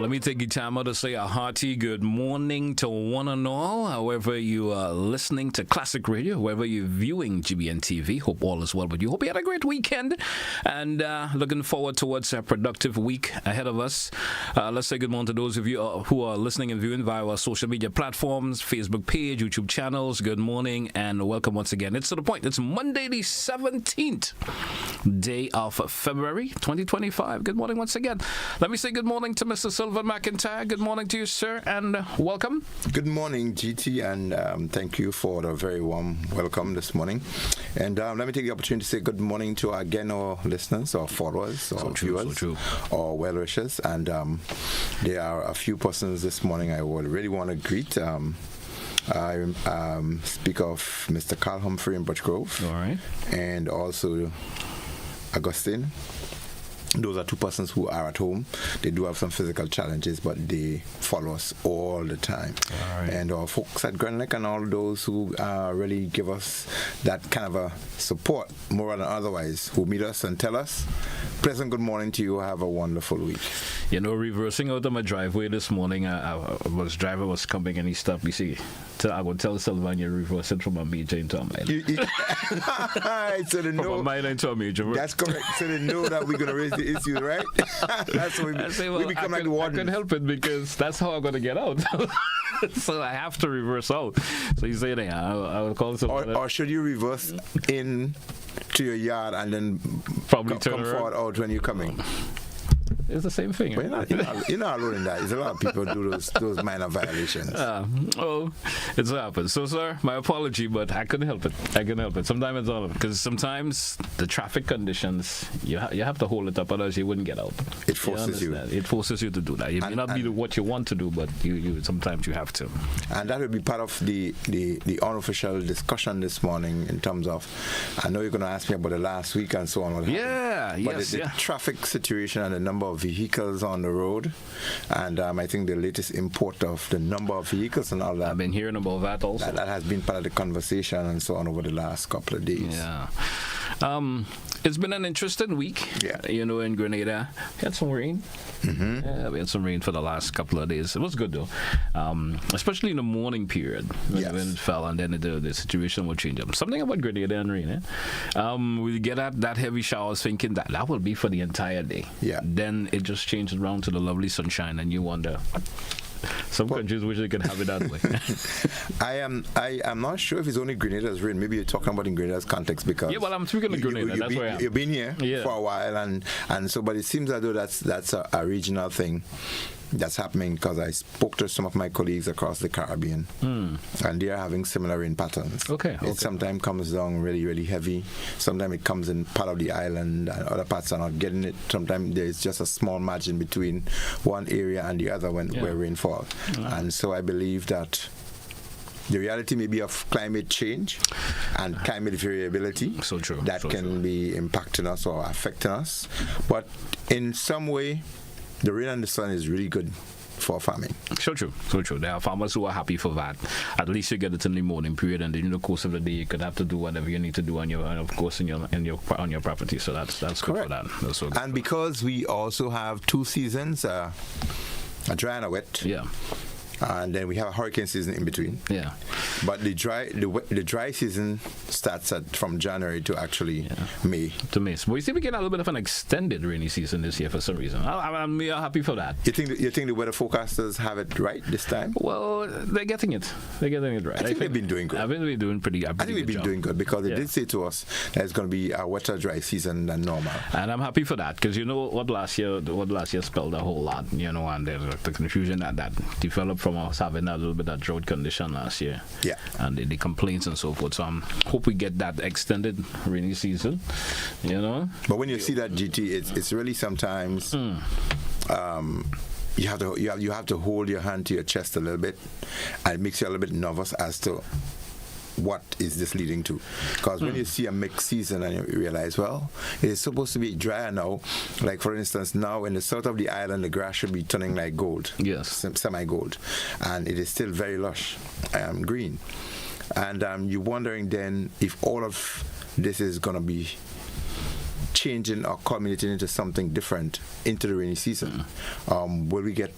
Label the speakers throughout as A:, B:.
A: let me take the time out to say a hearty good morning to one and all. However you are listening to Classic Radio, wherever you're viewing GBN TV, hope all is well with you. Hope you had a great weekend and looking forward towards a productive week ahead of us. Let's say good morning to those of you who are listening and viewing via our social media platforms, Facebook page, YouTube channels. Good morning and welcome once again. It's to the point. It's Monday the 17th day of February 2025. Good morning once again. Let me say good morning to Mr. Sylvan McIntyre. Good morning to you, sir, and welcome.
B: Good morning, GT, and thank you for the very warm welcome this morning. And let me take the opportunity to say good morning to our listeners, or followers, or viewers, or well-wishers. And there are a few persons this morning I would really want to greet. I speak of Mr. Carl Humphrey in Birch Grove.
A: All right.
B: And also Augustine. Those are two persons who are at home. They do have some physical challenges, but they follow us all the time.
A: All right.
B: And our folks at Glen and all those who really give us that kind of a support, more than otherwise, who meet us and tell us, pleasant good morning to you. Have a wonderful week.
A: You know, reversing out of my driveway this morning, driver was coming and he stopped. You see, I would tell Sylvan you're reversing from a major into a minor.
B: So they know,
A: from a minor into a major.
B: That's correct. So they know that we're going to raise the issue, right? That's what we become like the warden.
A: I couldn't help it because that's how I'm going to get out. So I have to reverse out. So you say that I would call someone.
B: Or should you reverse in to your yard and then
A: probably
B: come forward out when you're coming?
A: It's the same thing.
B: Well, you're not alone in that. There's a lot of people do those minor violations.
A: It's happened. So, sir, my apology, but I couldn't help it. Sometimes it's all because sometimes the traffic conditions you have to hold it up, otherwise you wouldn't get out.
B: It forces you.
A: It forces you to do that. It may not be what you want to do, but you sometimes you have to.
B: And that will be part of the unofficial discussion this morning in terms of. I know you're going to ask me about the last week and so on. But the traffic situation and the number of vehicles on the road, and I think the latest import of the number of vehicles and all that.
A: I've been hearing about that also.
B: That has been part of the conversation and so on over the last couple of days.
A: Yeah. It's been an interesting week.
B: Yeah.
A: You know, in Grenada, we had some rain.
B: Mm-hmm.
A: Yeah, we had some rain for the last couple of days. It was good though, especially in the morning period when it fell, and then the situation would change up. Something about Grenada and rain. We get at that heavy showers, thinking that will be for the entire day.
B: Yeah.
A: Then it just changes around to the lovely sunshine, and you wonder. Some countries wish they could have it that way.
B: I am not sure if it's only Grenada's rain. Maybe you're talking about in Grenada's context because
A: I'm speaking of Grenada. That's where
B: you've been here for a while, and so, but it seems as though that's a regional thing that's happening because I spoke to some of my colleagues across the Caribbean, and they are having similar rain patterns.
A: Okay.
B: It sometimes comes down really, really heavy. Sometimes it comes in part of the island, and other parts are not getting it. Sometimes there's just a small margin between one area and the other where rain falls. And so I believe that the reality maybe of climate change and climate variability that can be impacting us or affecting us. But in some way, the rain and the sun is really good for farming. So true.
A: There are farmers who are happy for that. At least you get it in the morning period, and then in the course of the day you could have to do whatever you need to do on your property. So that's good for that. That's so good.
B: And because we also have two seasons, a dry and a wet.
A: Yeah.
B: And then we have a hurricane season in between.
A: Yeah.
B: But the dry season starts from January to actually May.
A: To May. But we see we get a little bit of an extended rainy season this year for some reason. I'm happy for that.
B: You think the weather forecasters have it right this time?
A: Well, they're getting it right.
B: I think they've been doing good.
A: I think they've been doing pretty good.
B: I think they've been doing good because they did say to us that it's going to be a wetter, dry season than normal.
A: And I'm happy for that because you know what last year spelled a whole lot, you know, and the confusion that developed from us having a little bit of drought condition last year.
B: Yeah.
A: And the complaints and so forth. So I hope we get that extended rainy season, you know.
B: But when you see that, GT, it's really sometimes you have to hold your hand to your chest a little bit, and it makes you a little bit nervous as to what is this leading to? Because when you see a mixed season and you realize, well, it is supposed to be drier now. Like, for instance, now in the south of the island, the grass should be turning like gold.
A: Yes.
B: Semi-gold. And it is still very lush, green. And you're wondering then if all of this is going to be changing or culminating into something different into the rainy season. Will we get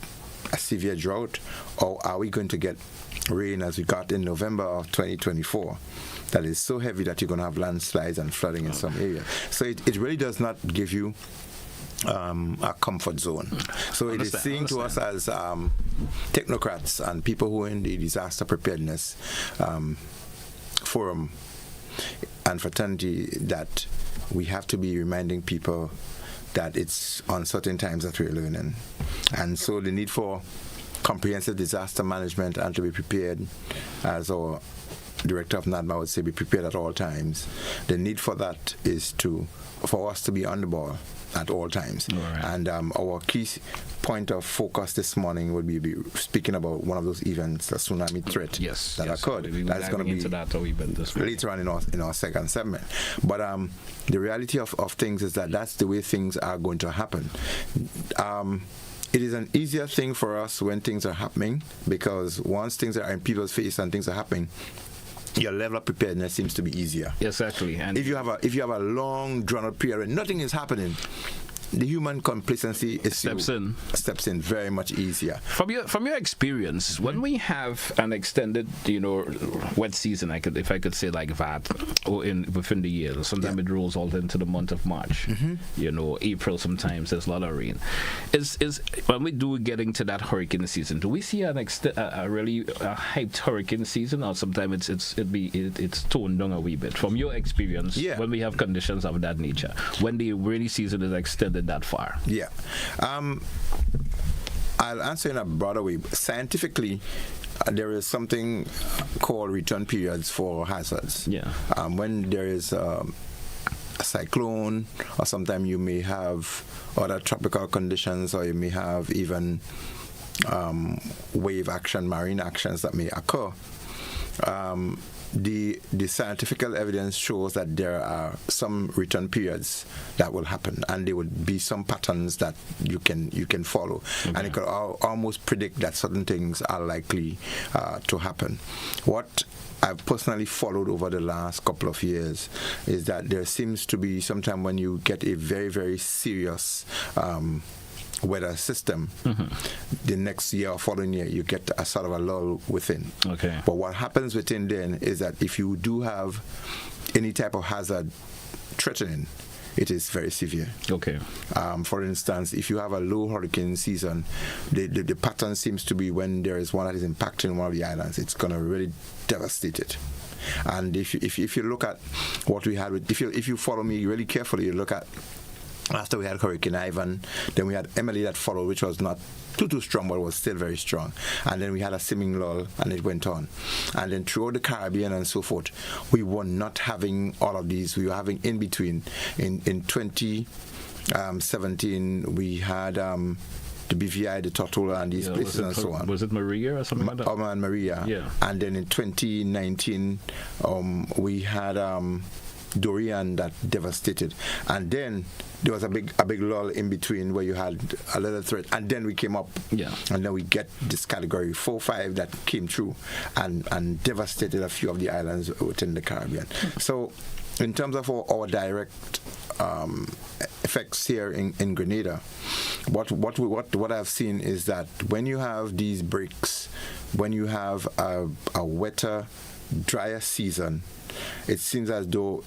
B: a severe drought, or are we going to get rain as we got in November of 2024 that is so heavy that you're going to have landslides and flooding in some areas? So it really does not give you a comfort zone. So it is seen to us as technocrats and people who are in the disaster preparedness forum and fraternity that we have to be reminding people that it's uncertain times that we're living in. And so the need for comprehensive disaster management and to be prepared, as our director of NADMA would say, be prepared at all times. The need for that is for us to be on the ball at all times.
A: Right.
B: And our key point of focus this morning would be speaking about one of those events, the tsunami threat that occurred. That's going to be
A: into that a wee bit this week.
B: Later on in our second segment. But the reality of things is that that's the way things are going to happen. It is an easier thing for us when things are happening, because once things are in people's face and things are happening, your level of preparedness seems to be easier.
A: Exactly. And
B: if you have a long drawn out period and nothing is happening, the human complacency steps in very much easier.
A: From your experience, when we have an extended, wet season, if I could say like that, or within the year, sometimes it rolls all into the month of March. April sometimes there's a lot of rain. Is when we do get into that hurricane season, do we see a really hyped hurricane season, or sometimes it's toned down a wee bit? From your experience, when we have conditions of that nature, when the rainy season is extended that far?
B: I'll answer in a broader way. Scientifically, there is something called return periods for hazards. When there is a cyclone, or sometimes you may have other tropical conditions, or you may have even wave action, marine actions that may occur. The scientific evidence shows that there are some return periods that will happen, and there would be some patterns that you can follow, and you could almost predict that certain things are likely to happen. What I've personally followed over the last couple of years is that there seems to be sometime when you get a very, very serious weather system, the next year or following year, you get a sort of a lull within. But what happens within then is that if you do have any type of hazard threatening, it is very severe. For instance, if you have a low hurricane season, the pattern seems to be when there is one that is impacting one of the islands, it's going to really devastate it. And if you look at what we had, if you follow me really carefully, you look at after we had Hurricane Ivan, then we had Emily that followed, which was not too strong, but was still very strong. And then we had a seeming lull, and it went on. And then throughout the Caribbean and so forth, we were not having all of these. We were having in between. In 2017, we had the BVI, the Tortola, and these places and so on.
A: Was it Maria or something like that?
B: Omar and Maria. And then in 2019, we had Dorian that devastated, and then there was a big lull in between where you had a little threat, and then we came up, and then we get this category 4-5 that came through and devastated a few of the islands within the Caribbean. So in terms of our direct effects here in Grenada, what I've seen is that when you have these breaks, when you have a wetter, drier season, it seems as though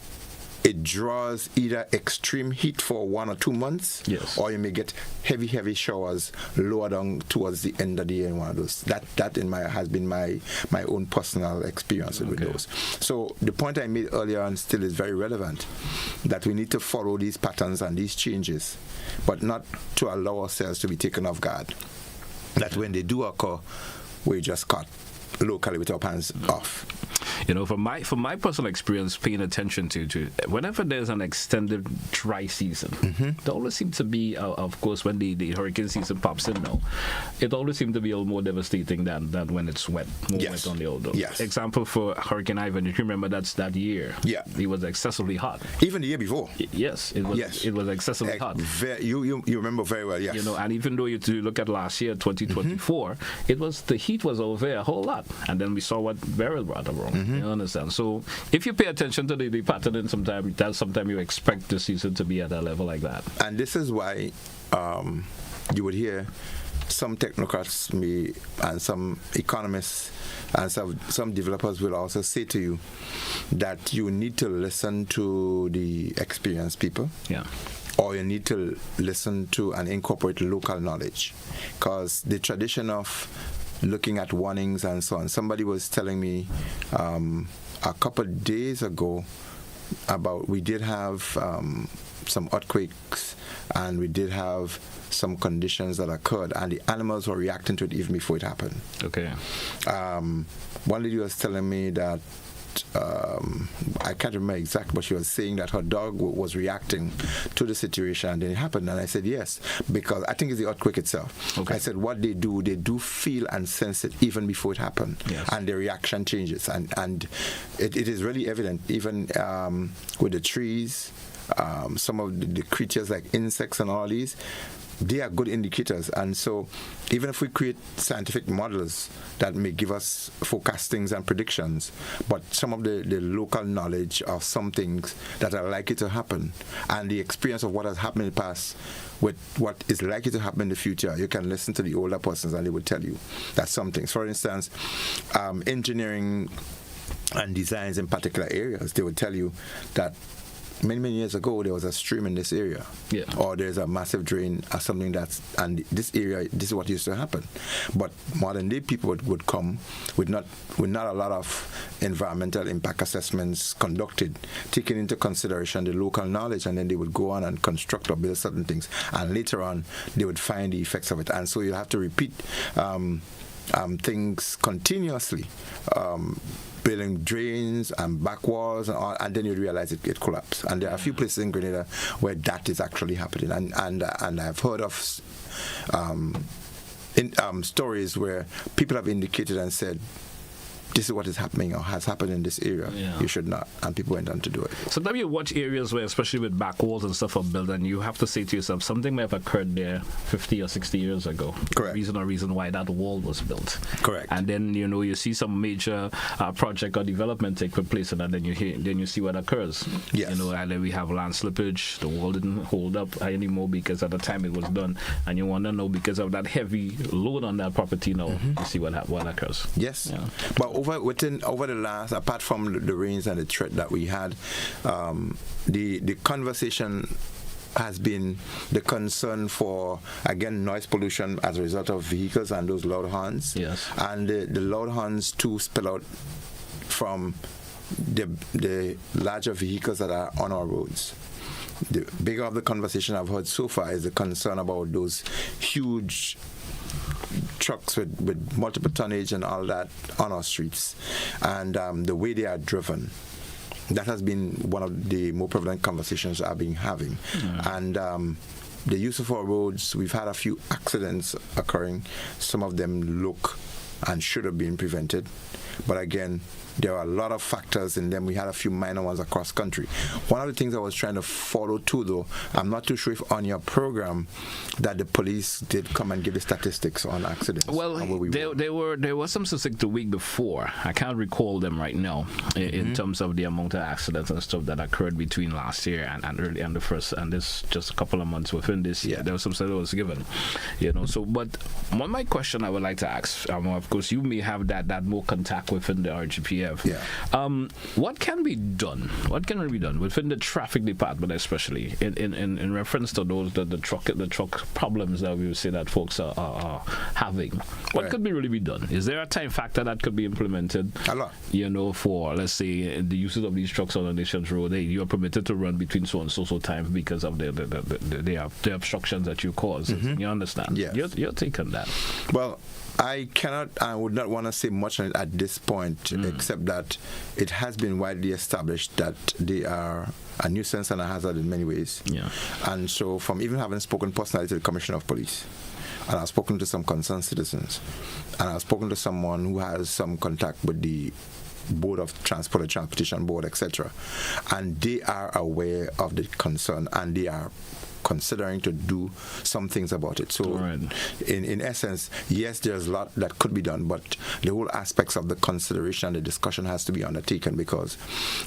B: it draws either extreme heat for 1 or 2 months, or you may get heavy showers lower down towards the end of the year in one of those. That has been my own personal experience with those. So the point I made earlier on still is very relevant, that we need to follow these patterns and these changes, but not to allow ourselves to be taken off guard. That when they do occur, we just caught locally with our hands off.
A: From my personal experience, paying attention to whenever there's an extended dry season, there always seems to be, of course, when the hurricane season pops in now, it always seems to be a little more devastating than when it's wet, wet on the old. Example for Hurricane Ivan, if you remember, that's that year. It was excessively hot.
B: Even the year before.
A: It was excessively hot.
B: You remember very well,
A: and even though you look at last year, 2024, the heat was over there a whole lot, and then we saw what Beryl brought along. You understand? So if you pay attention to the pattern, sometimes you expect the season to be at a level like that.
B: And this is why you would hear some technocrats and some economists and some developers will also say to you that you need to listen to the experienced people.
A: Yeah.
B: Or you need to listen to and incorporate local knowledge, because the tradition of looking at warnings and so on. Somebody was telling me a couple of days ago about we did have some earthquakes and we did have some conditions that occurred, and the animals were reacting to it even before it happened.
A: Okay.
B: One lady was telling me that I can't remember exactly, but she was saying that her dog was reacting to the situation and then it happened. And I said yes, because I think it's the earthquake itself. Okay. I said what they do feel and sense it even before it happened. Yes. And their reaction changes. And it is really evident, even with the trees, some of the creatures like insects and all these, they are good indicators. And so even if we create scientific models that may give us forecastings and predictions, but some of the local knowledge of some things that are likely to happen and the experience of what has happened in the past with what is likely to happen in the future, you can listen to the older persons and they will tell you that some things. For instance, engineering and designs in particular areas, they will tell you that many years ago there was a stream in this area, or there's a massive drain or something and this area, this is what used to happen. But modern day people would come with not a lot of environmental impact assessments conducted, taking into consideration the local knowledge, and then they would go on and construct or build certain things, and later on they would find the effects of it. And so you have to repeat things continuously, building drains and back walls and all, and then you realize it collapsed. And there are a few places in Grenada where that is actually happening. And I've heard of stories where people have indicated and said, this is what is happening or has happened in this area. You should not. And people went on to do it.
A: Sometimes you watch areas where, especially with back walls and stuff are built, and you have to say to yourself, something may have occurred there 50 or 60 years ago.
B: Correct.
A: Reason why that wall was built.
B: Correct.
A: And then, you see some major project or development take place, and then you see what occurs.
B: Yes.
A: And then we have land slippage. The wall didn't hold up anymore because at the time it was done. And you want to know, because of that heavy load on that property now, you see what occurs.
B: Yes. Yeah. But over the last, apart from the rains and the threat that we had, the conversation has been the concern for, again, noise pollution as a result of vehicles and those loud horns.
A: Yes.
B: And the loud horns too spill out from the larger vehicles that are on our roads. The bigger of the conversation I've heard so far is the concern about those huge trucks with multiple tonnage and all that on our streets, and the way they are driven. That has been one of the more prevalent conversations I've been having. And the use of our roads, we've had a few accidents occurring. Some of them look and should have been prevented, but again, there are a lot of factors in them. We had a few minor ones across country. One of the things I was trying to follow too, though, I'm not too sure if on your program that the police did come and give the statistics on accidents.
A: Well, there was some statistics the week before. I can't recall them right now in terms of the amount of accidents and stuff that occurred between last year and early and the first, and this just a couple of months within this year. There was some stuff that was given, So, but one my question I would like to ask, of course, you may have that more contact within the RGPF. What can be done? What can be done within the traffic department, especially in reference to those the truck problems that we would say that folks are having? What could really be done? Is there a time factor that could be implemented?
B: A lot.
A: For, let's say, the uses of these trucks on the nation's road, you are permitted to run between so and so time because of the obstructions that you cause. You understand?
B: Yes.
A: Your take on that?
B: Well, I would not want to say much on it at this point, except that it has been widely established that they are a nuisance and a hazard in many ways. And so, from even having spoken personally to the Commissioner of Police, and I've spoken to some concerned citizens, and I've spoken to someone who has some contact with the Board of Transport, the Transportation Board, etc., and they are aware of the concern, and they are considering to do some things about it. So in essence, yes, there's a lot that could be done, but the whole aspects of the consideration and the discussion has to be undertaken, because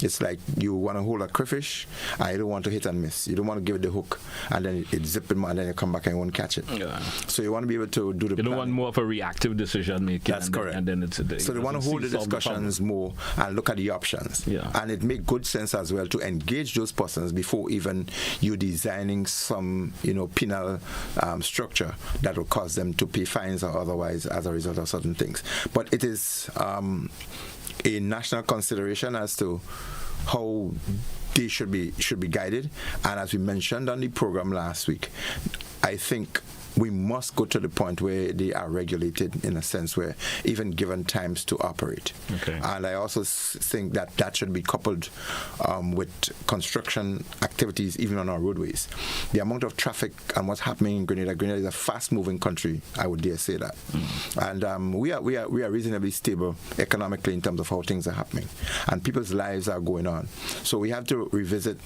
B: it's like you want to hold a crayfish and you don't want to hit and miss. You don't want to give it the hook and then it zip in and then you come back and you won't catch it. Yeah. So you want to be able to do the
A: You don't want more of a reactive decision making.
B: That's correct.
A: And then it's
B: so they want to hold the discussions more and look at the options.
A: Yeah.
B: And it makes good sense as well to engage those persons before even you designing some, penal structure that will cause them to pay fines or otherwise as a result of certain things. But it is a national consideration as to how they should be guided. And as we mentioned on the program last week, I think we must go to the point where they are regulated in a sense where even given times to operate.
A: Okay.
B: And I also think that should be coupled with construction activities even on our roadways. The amount of traffic and what's happening in Grenada is a fast-moving country, I would dare say that. And we are reasonably stable economically in terms of how things are happening. And people's lives are going on. So we have to revisit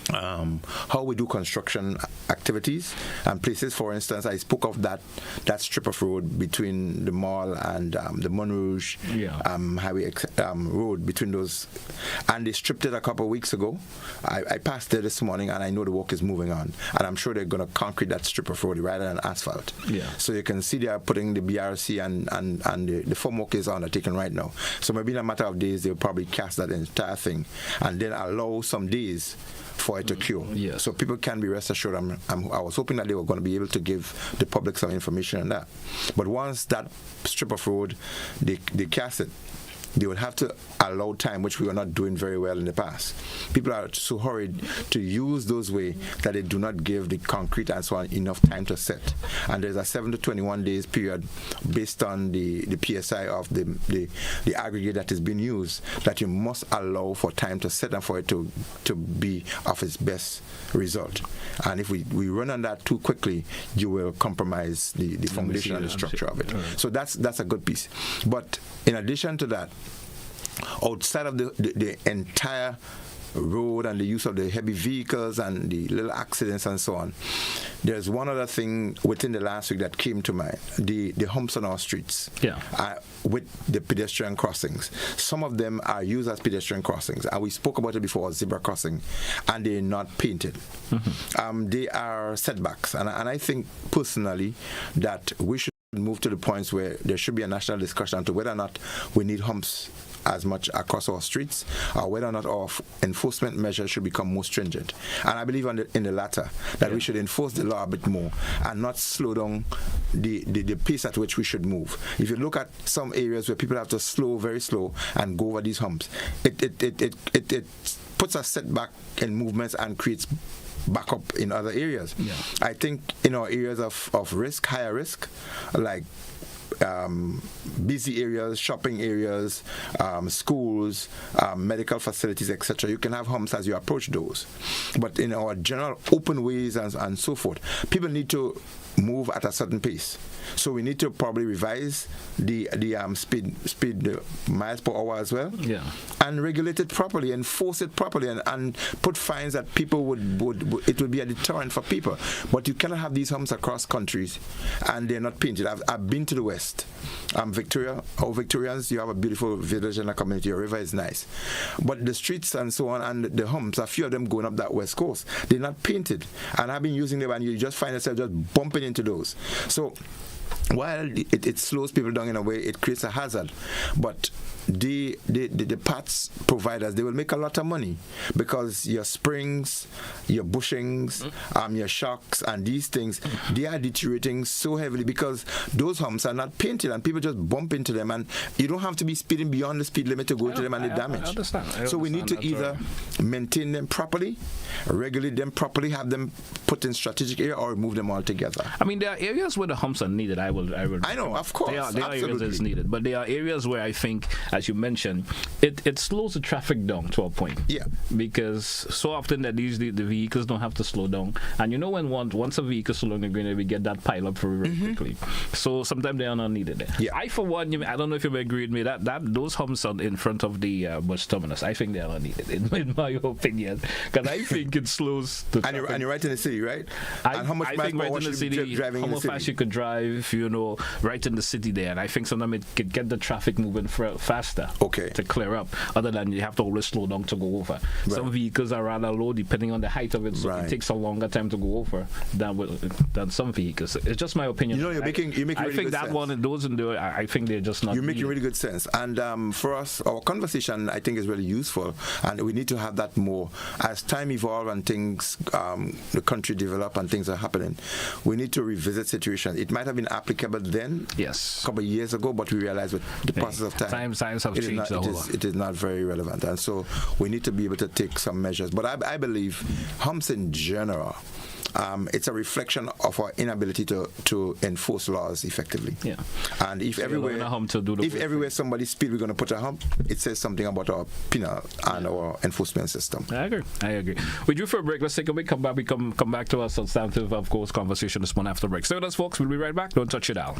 B: how we do construction activities and places. For instance, I spoke of that strip of road between the mall and the Montrouge highway road, between those, and they stripped it a couple of weeks ago. I passed there this morning and I know the work is moving on, and I'm sure they're going to concrete that strip of road rather than asphalt. So you can see they are putting the BRC and the form work is undertaken right now. So maybe in a matter of days they'll probably cast that entire thing and then allow some days for it to cure. So people can be rest assured. I was hoping that they were going to be able to give the public some information on that. But once that strip of road, they cast it, they would have to allow time, which we were not doing very well in the past. People are so hurried to use those ways that they do not give the concrete and so on enough time to set. And there's a 7 to 21 days period based on the PSI of the aggregate that is being used, that you must allow for time to set and for it to be of its best result. And if we run on that too quickly, you will compromise the foundation and the structure of it. So that's a good piece. But in addition to that, outside of the entire road and the use of the heavy vehicles and the little accidents and so on, there's one other thing within the last week that came to mind: the humps on our streets with the pedestrian crossings. Some of them are used as pedestrian crossings, and we spoke about it before, zebra crossing, and they're not painted. They are setbacks, and I think personally that we should move to the points where there should be a national discussion as to whether or not we need humps as much across our streets, or whether or not our enforcement measures should become more stringent. And I believe in the latter, that we should enforce the law a bit more and not slow down the pace at which we should move. If you look at some areas where people have to slow, very slow, and go over these humps, it puts a setback in movements and creates back up in other areas. I think in our areas of risk, higher risk, like busy areas, shopping areas, schools, medical facilities, etc., you can have humps as you approach those. But in our general open ways and so forth, people need to move at a certain pace. So we need to probably revise the speed miles per hour as well, and regulate it properly, enforce it properly, and put fines that people it would be a deterrent for people. But you cannot have these humps across countries and they're not painted. I've been to the West. Victoria, Victorians, you have a beautiful village and a community. Your river is nice, but the streets and so on and the humps, a few of them going up that West Coast, they're not painted. And I've been using them, and you just find yourself just bumping into those. So while it slows people down in a way, it creates a hazard. But the parts providers, they will make a lot of money, because your springs, your bushings, your shocks and these things, they are deteriorating so heavily because those humps are not painted and people just bump into them, and you don't have to be speeding beyond the speed limit to go to them and they damage. So we need to either maintain them properly, regulate them properly, have them put in strategic area, or remove them altogether.
A: I mean, there are areas where the humps are needed. needed, I will.
B: I know, of course.
A: There are areas that's needed, but there are areas where I think, as you mentioned, it slows the traffic down to a point.
B: Yeah.
A: Because so often that the vehicles don't have to slow down, and you know when once a vehicle slows down, you're going to get that pile up very quickly. So sometimes they are not needed there.
B: Yeah.
A: I, for one, I don't know if you agree with me that those humps on in front of the bus terminus, I think they are not needed in my opinion, because I think it slows the traffic.
B: And you're right in the city, right? And how much
A: I think right in the city, how fast you could drive, right in the city there, and I think sometimes it could get the traffic moving faster.
B: Okay.
A: To clear up, other than you have to always slow down to go over. Right. Some vehicles are rather low depending on the height of it, so it takes a longer time to go over than some vehicles. It's just my opinion.
B: You're making really
A: I think that
B: sense.
A: one and those and I think they're just not.
B: You're making really good sense, and for us, our conversation I think is really useful, and we need to have that more as time evolves and things, the country develop and things are happening. We need to revisit situations. It might have been applicable then,
A: yes,
B: a couple of years ago, but we realize with the process of time,
A: science have changed a whole lot.
B: It is not very relevant, and so we need to be able to take some measures. But I believe humps in general, it's a reflection of our inability to enforce laws effectively.
A: Yeah.
B: And if everywhere somebody speed, we're going to put a hump, it says something about our penal and our enforcement system.
A: I agree. We do for a break. Let's take a break. Come back. We come back to our substantive, of course, conversation this one after break. Stay with us, folks. We'll be right back. Don't touch it out.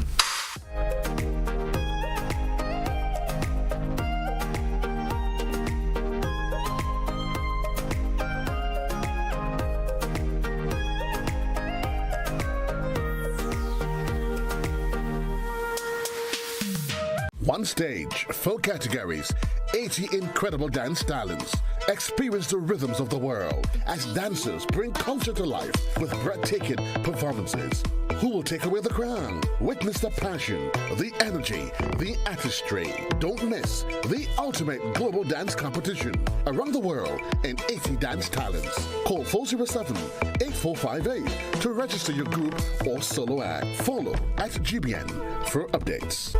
C: One stage, 4 categories, 80 incredible dance talents. Experience the rhythms of the world as dancers bring culture to life with breathtaking performances. Who will take away the crown? Witness the passion, the energy, the artistry. Don't miss the ultimate global dance competition around the world in 80 dance talents. Call 407-8458 to register your group or solo act. Follow at GBN for updates.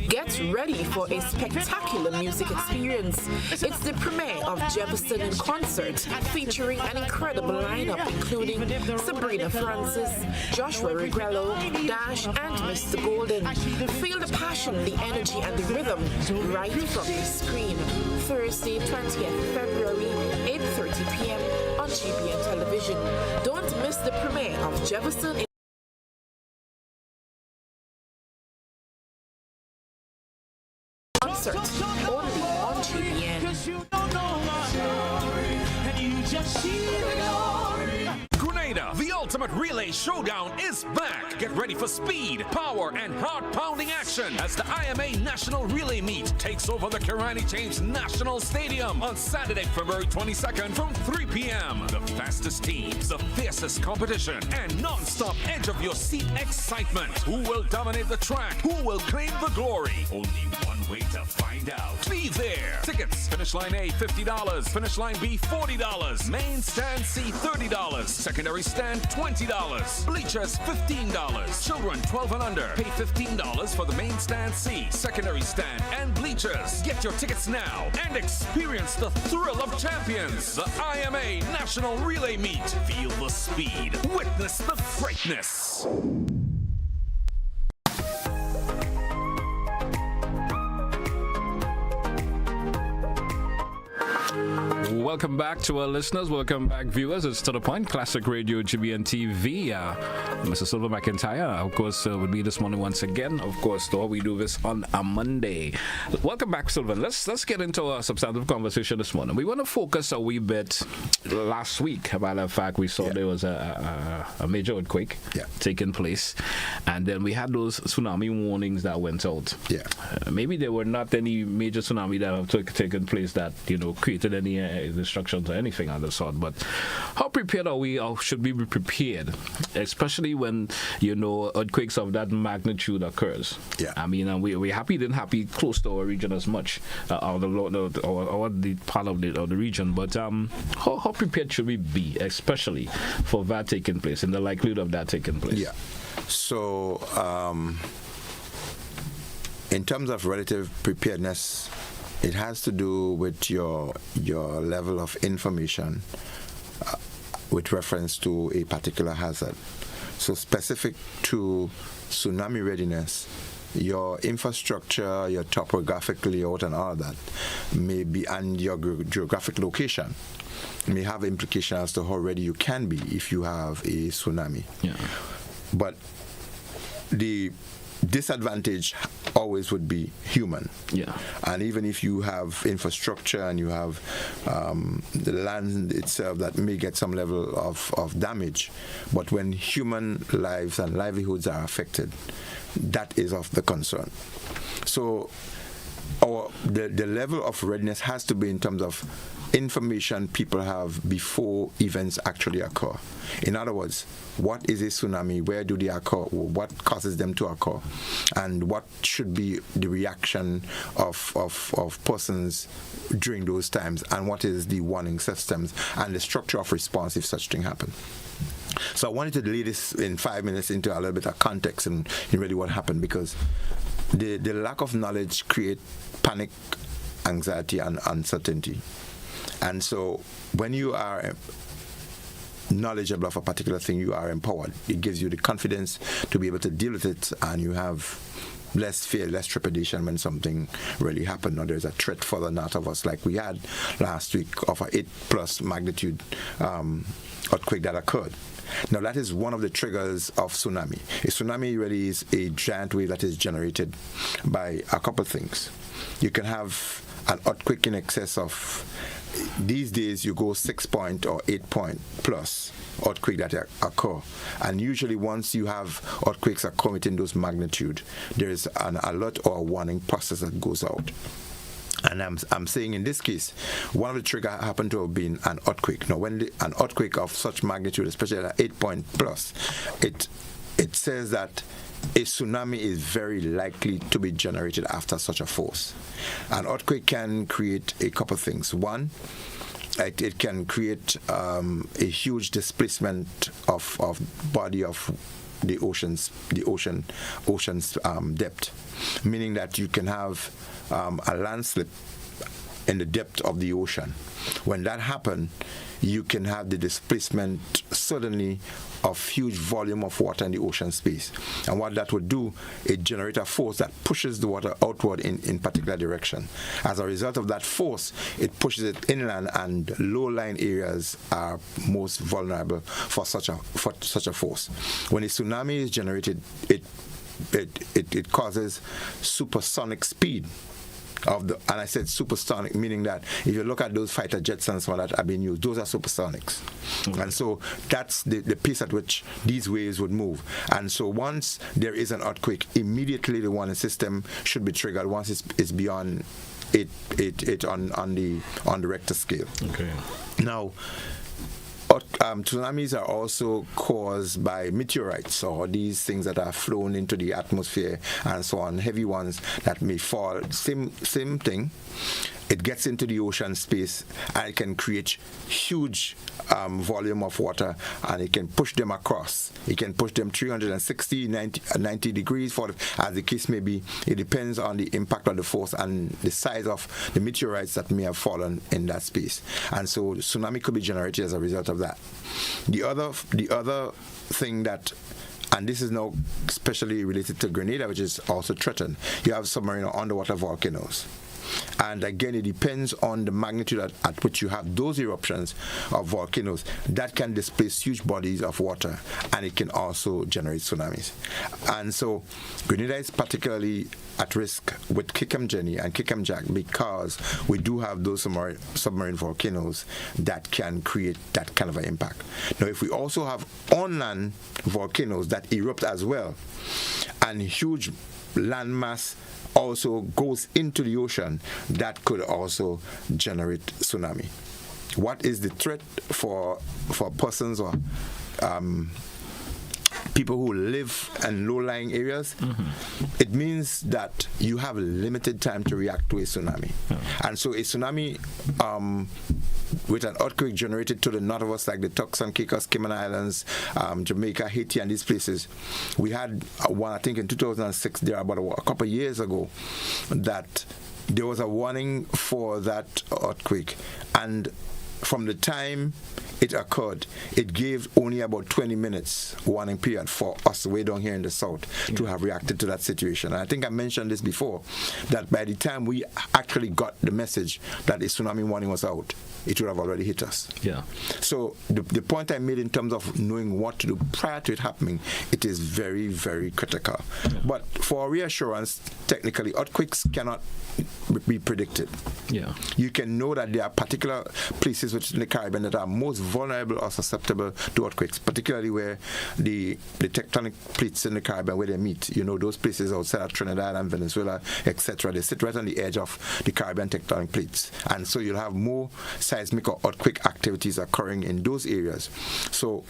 D: Get ready for a spectacular music experience. It's the premiere of Jefferson in Concert, featuring an incredible lineup including Sabrina Francis, Joshua Regrello, Dash, and Mr. Golden. Feel the passion, the energy, and the rhythm right from the screen. Thursday, 20th February, 8:30 p.m. on GBN Television. Don't miss the premiere of Jefferson in Concert, only on GBN.
E: Grenada, the ultimate relay showdown is back. Get ready for speed, power, and heart-pounding action as the IMA National Relay Meet takes over the Kirani James National Stadium on Saturday, February 22nd from 3 p.m. The fastest teams, the fiercest competition, and non-stop edge-of-your-seat excitement. Who will dominate the track? Who will claim the glory? Only one way to find out. Be there. Tickets, finish line A, $50. Finish line B, $40. Main stand C, $30. Secondary stand, $20. Bleachers, $15. Children 12 and under pay $15 for the main stand C, secondary stand, and bleachers. Get your tickets now and experience the thrill of champions. The IMA National Relay Meet. Feel the speed. Witness the greatness.
A: Welcome back to our listeners. Welcome back, viewers. It's To The Point, Classic Radio, GBN TV. Mr. Sylvan McIntyre, of course, would be this morning once again. Of course, though, we do this on a Monday. Welcome back, Sylvan. Let's get into a substantive conversation this morning. We want to focus a wee bit. Last week, as a matter of fact, we saw there was a major earthquake taking place, and then we had those tsunami warnings that went out. Maybe there were not any major tsunami that have taken place that created any destructions or anything of the sort, but how prepared are we, or should we be prepared, especially when earthquakes of that magnitude occurs? I mean, we're happy didn't happen close to our region as much, or the part of the region, but how prepared should we be, especially for that taking place and the likelihood of that taking place?
B: So in terms of relative preparedness, it has to do with your level of information with reference to a particular hazard. So specific to tsunami readiness, your infrastructure, your topographic layout and all of that may be, and your geographic location may have implications as to how ready you can be if you have a tsunami.
A: Yeah.
B: But the disadvantage always would be human.
A: Yeah.
B: And even if you have infrastructure and you have the land itself that may get some level of damage, but when human lives and livelihoods are affected, that is of the concern. So the level of readiness has to be in terms of information people have before events actually occur. In other words, what is a tsunami? Where do they occur? What causes them to occur? And what should be the reaction of persons during those times? And what is the warning systems and the structure of response if such thing happen? So I wanted to lay this in 5 minutes into a little bit of context and really what happened, because the lack of knowledge creates panic, anxiety, and uncertainty. And so when you are knowledgeable of a particular thing, you are empowered. It gives you the confidence to be able to deal with it, and you have less fear, less trepidation when something really happened or there's a threat further north of us, like we had last week of a 8+ magnitude earthquake that occurred. Now that is one of the triggers of tsunami. A tsunami really is a giant wave that is generated by a couple things. You can have an earthquake in excess of, these days you go 6 point or 8 point plus earthquake that occur, and usually once you have earthquakes occur within those magnitude, there is an alert or a warning process that goes out. And I'm saying in this case, one of the triggers happened to have been an earthquake. Now, when an earthquake of such magnitude, especially at 8 point plus, it says that a tsunami is very likely to be generated after such a force. An earthquake can create a couple of things. One, it can create a huge displacement of body of the ocean's depth, meaning that you can have a landslip in the depth of the ocean. When that happens, you can have the displacement suddenly of huge volume of water in the ocean space. And what that would do, it generates a force that pushes the water outward in particular direction. As a result of that force, it pushes it inland, and low-lying areas are most vulnerable for such a force. When a tsunami is generated, it causes supersonic speed. And I said supersonic, meaning that if you look at those fighter jets and so on that have been used, those are supersonics. Mm-hmm. And so that's the pace at which these waves would move. And so once there is an earthquake, immediately the warning system should be triggered once it's beyond 8 on the Richter scale. Okay. Now, tsunamis are also caused by meteorites, or these things that are flown into the atmosphere and so on, heavy ones that may fall. Same thing. It gets into the ocean space and it can create huge volume of water, and it can push them across. It can push them 360, 90 degrees, as the case may be. It depends on the impact of the force and the size of the meteorites that may have fallen in that space. And so tsunami could be generated as a result of that. The other thing that, and this is now especially related to Grenada, which is also threatened, you have submarine or underwater volcanoes. And again, it depends on the magnitude at which you have those eruptions of volcanoes. That can displace huge bodies of water, and it can also generate tsunamis. And so Grenada is particularly at risk with Kikam-Jenny and Kikam-Jack, because we do have those submarine volcanoes that can create that kind of an impact. Now, if we also have on-land volcanoes that erupt as well, and huge landmass also goes into the ocean, that could also generate tsunami. What is the threat for persons or people who live in low-lying areas? Mm-hmm. It means that you have limited time to react to a tsunami. Mm-hmm. And so a tsunami with an earthquake generated to the north of us, like the Turks and Caicos, Cayman Islands, Jamaica, Haiti, and these places. We had one, I think in 2006, there about a couple of years ago, that there was a warning for that earthquake. And from the time it occurred, it gave only about 20 minutes warning period for us way down here in the south to have reacted to that situation. And I think I mentioned this before, that by the time we actually got the message that a tsunami warning was out, it would have already hit us.
A: Yeah.
B: So the point I made in terms of knowing what to do prior to it happening, it is very, very critical. Yeah. But for reassurance, technically, earthquakes cannot be predicted.
A: Yeah.
B: You can know that there are particular places within the Caribbean that are most vulnerable or susceptible to earthquakes, particularly where the tectonic plates in the Caribbean where they meet. You know, those places outside of Trinidad and Venezuela, etc. They sit right on the edge of the Caribbean tectonic plates, and so you'll have more seismic or earthquake activities occurring in those areas. So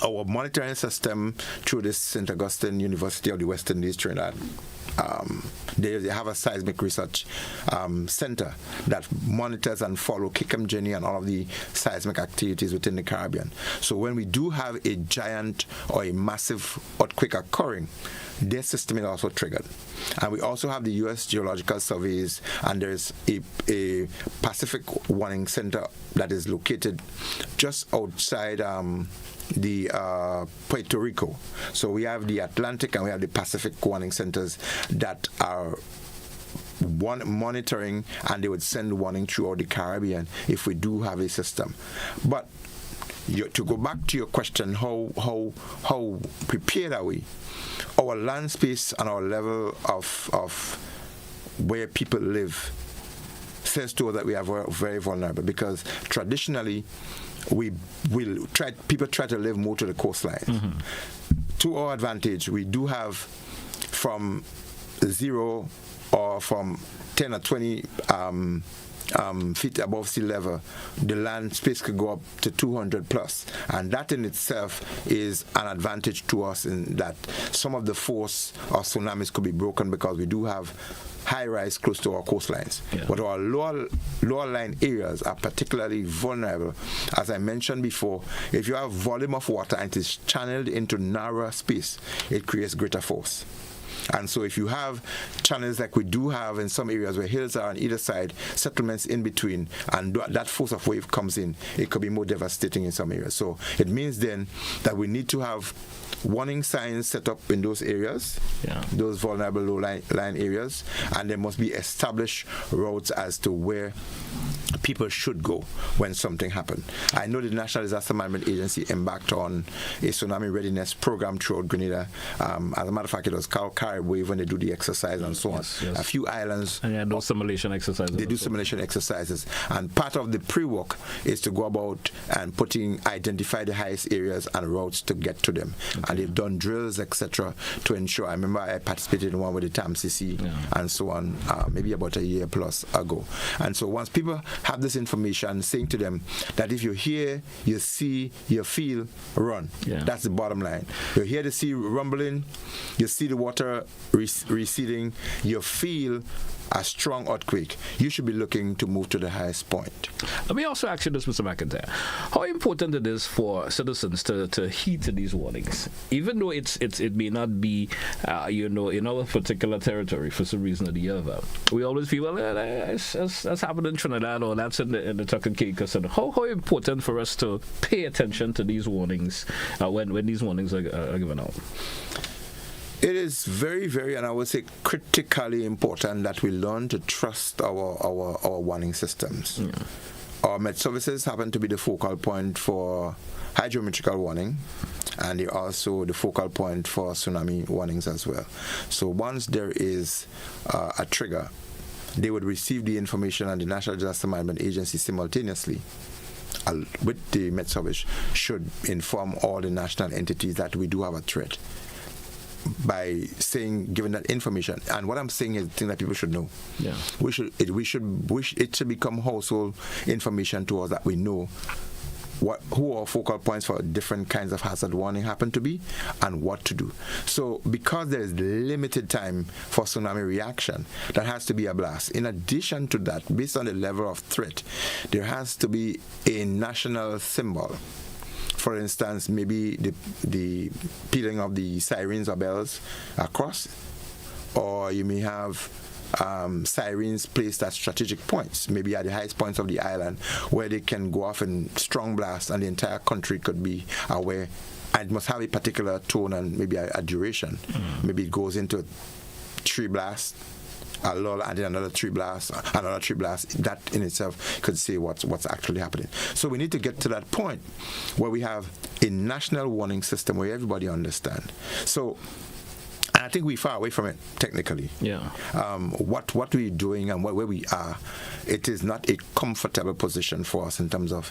B: our monitoring system through this St. Augustine University of the West Indies, Trinidad, they have a seismic research center that monitors and follow Kikem and all of the seismic activities within the Caribbean. So when we do have a giant or a massive earthquake occurring, their system is also triggered. And we also have the U.S. Geological Surveys, and there's a Pacific Warning Center that is located just outside the Puerto Rico. So we have the Atlantic and we have the Pacific warning centers that are monitoring, and they would send warning throughout the Caribbean if we do have a system. But to go back to your question, how prepared are we? Our land space and our level of where people live says to us that we are very vulnerable, because traditionally people try to live more to the coastline. Mm-hmm. To our advantage, we do have from 0 or from 10 or 20 feet above sea level, the land space could go up to 200 plus, and that in itself is an advantage to us in that some of the force of tsunamis could be broken because we do have high rise close to our coastlines. Yeah. But our lower line areas are particularly vulnerable. As I mentioned before, if you have volume of water and it is channeled into narrower space, it creates greater force. And so if you have channels like we do have in some areas where hills are on either side, settlements in between, and that force of wave comes in, it could be more devastating in some areas. So it means then that we need to have warning signs set up in those areas, those vulnerable low-line areas, and there must be established routes as to where people should go when something happened. I know the National Disaster Management Agency embarked on a tsunami readiness program throughout Grenada. As a matter of fact, it was called Carib Wave when they do the exercise and so on. Yes. A few islands.
A: And those simulation exercises.
B: They do simulation exercises. And part of the pre-work is to go about and identify the highest areas and routes to get to them. Okay. And they've done drills, etc., to ensure. I remember I participated in one with the TAMCC and so on, maybe about a year plus ago. And so once people have this information, saying to them that if you hear, you see, you feel, run. Yeah. That's the bottom line. You hear the sea rumbling, you see the water receding, you feel a strong earthquake, you should be looking to move to the highest point.
A: Let me also ask you this, Mr. McIntyre. How important it is for citizens to heed to these warnings, even though it may not be, in our particular territory for some reason or the other. We always feel, well, that's happened in Trinidad or that's in the Tucker Caicos. And how important for us to pay attention to these warnings when these warnings are given out?
B: It is very, very, and I would say critically important that we learn to trust our warning systems. Yeah. Our Met services happen to be the focal point for hydrometeorical warning, and they're also the focal point for tsunami warnings as well. So once there is a trigger, they would receive the information, and the National Disaster Management Agency simultaneously with the Met Service should inform all the national entities that we do have a threat by giving that information. And what I'm saying is the thing that people should know. Yeah. It should become household information to us that we know who our focal points for different kinds of hazard warning happen to be and what to do. So because there is limited time for tsunami reaction, that has to be a blast. In addition to that, based on the level of threat, there has to be a national symbol. For instance, maybe the pealing of the sirens or bells across, or you may have sirens placed at strategic points, maybe at the highest points of the island, where they can go off in strong blasts and the entire country could be aware. And it must have a particular tone and maybe a duration. Maybe it goes into 3 blasts, a lull, and then another 3 blasts, another 3 blasts. That in itself could say what's actually happening. So we need to get to that point where we have a national warning system where everybody understands. So I think we're far away from it technically.
A: Yeah.
B: What we're doing and where we are, it is not a comfortable position for us in terms of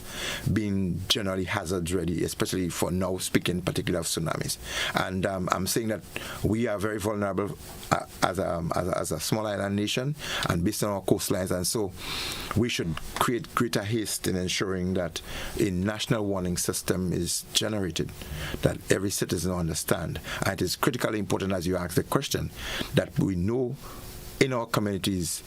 B: being generally hazard ready, especially for now, speaking particularly of tsunamis. And I'm saying that we are very vulnerable as a small island nation and based on our coastlines, and so we should create greater haste in ensuring that a national warning system is generated, that every citizen understand. And it is critically important, as you ask the question, that we know in our communities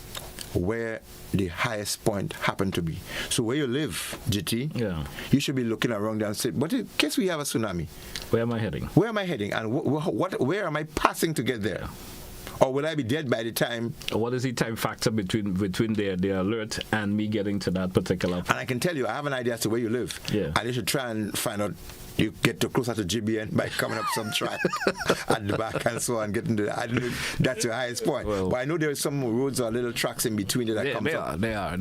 B: where the highest point happened to be. So where you live, GT, you should be looking around there and say, but in case we have a tsunami,
A: where am I heading?
B: Where am I heading? And where am I passing to get there? Yeah. Or will I be dead by the time?
A: What is the time factor between the alert and me getting to that particular point?
B: And I can tell you, I have an idea as to where you live.
A: Yeah.
B: And you should try and find out. You get closer to GBN by coming up some track at the back and so on, getting to I don't know if that's your highest point. Well, but I know there are some roads or little tracks in between that come up.
A: They are.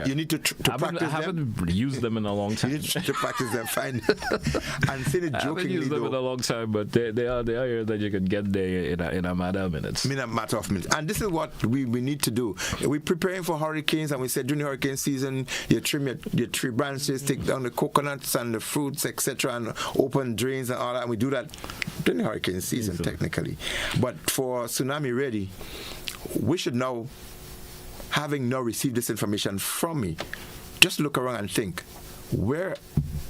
A: You
B: need to practice them. I
A: haven't used them in a long time.
B: You need to practice them, find and say it jokingly. I haven't used them
A: in a long time, but they are here that you can get there in a matter of minutes.
B: In a matter of minutes. And this is what we need to do. We're preparing for hurricanes, and we said during the hurricane season, you trim your tree branches, take down the coconuts and the fruits, etc., and open drains and all that, and we do that during the hurricane season technically. But for tsunami ready, we should now, having now received this information from me, just look around and think, where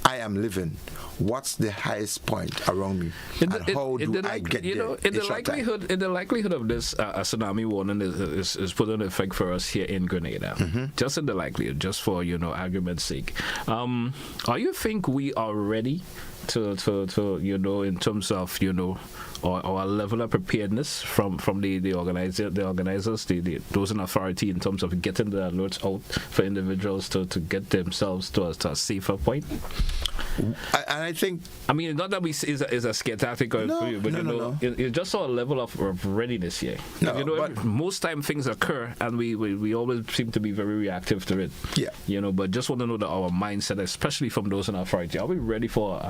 B: I am living, what's the highest point around me, and how do I get there?
A: In the likelihood of this a tsunami warning is put in effect for us here in Grenada, just in the likelihood, just for argument's sake, are you think we are ready to in terms of our level of preparedness from the organizers, those in authority, in terms of getting the alerts out for individuals to get themselves to a safer point?
B: And I think,
A: not that is a scare tactic for you, but it's just our level of readiness here. But most time things occur and we always seem to be very reactive to it.
B: Yeah.
A: But just want to know that our mindset, especially from those in authority, are we ready for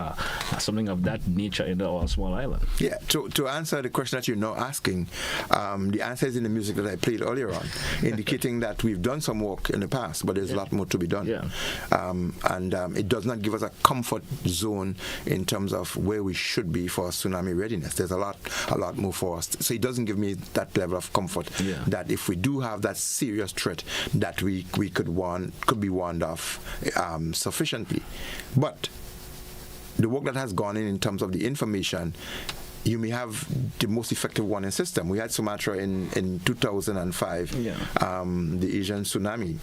A: something of that nature in our small island?
B: Yeah. To answer the question that you're now asking, the answer is in the music that I played earlier on, indicating that we've done some work in the past, but there's a lot more to be done.
A: Yeah.
B: And it does not give us a comfort zone in terms of where we should be for tsunami readiness. There's a lot more for us. So it doesn't give me that level of comfort that if we do have that serious threat, that we could be warned off sufficiently. But the work that has gone in terms of the information, you may have the most effective warning system. We had Sumatra in 2005, the Asian tsunami.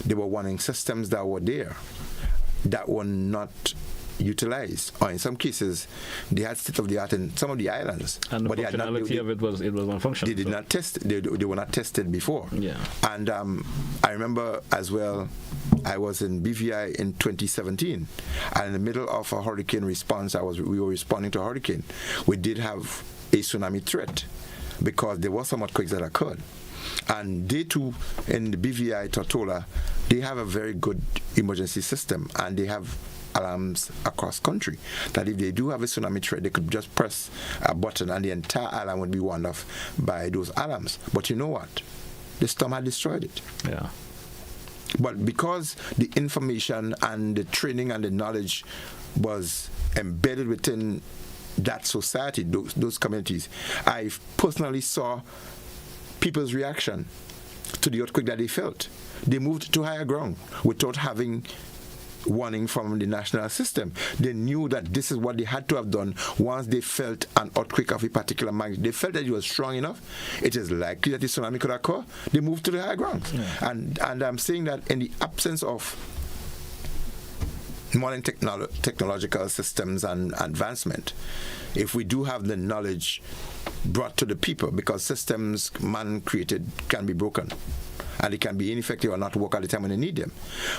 B: There were warning systems that were there that were not utilized, or in some cases they had state of the art in some of the islands,
A: and the functionality of it was non-functional.
B: They did not test. They were not tested before.
A: Yeah.
B: And I remember as well, I was in BVI in 2017, and in the middle of a hurricane response, we were responding to a hurricane. We did have a tsunami threat because there were some earthquakes that occurred. And they too, in the BVI Tortola, they have a very good emergency system, and they have alarms across country that if they do have a tsunami threat, they could just press a button and the entire island would be warned off by those alarms. But you know what? The storm had destroyed it.
A: Yeah.
B: But because the information and the training and the knowledge was embedded within that society, those communities, I personally saw people's reaction to the earthquake that they felt. They moved to higher ground without having warning from the national system. They knew that this is what they had to have done once they felt an earthquake of a particular magnitude. They felt that it was strong enough. It is likely that the tsunami could occur. They moved to the higher ground. Yeah. And I'm saying that in the absence of modern technological systems and advancement, if we do have the knowledge brought to the people, because systems man created can be broken and it can be ineffective or not work at the time when they need them.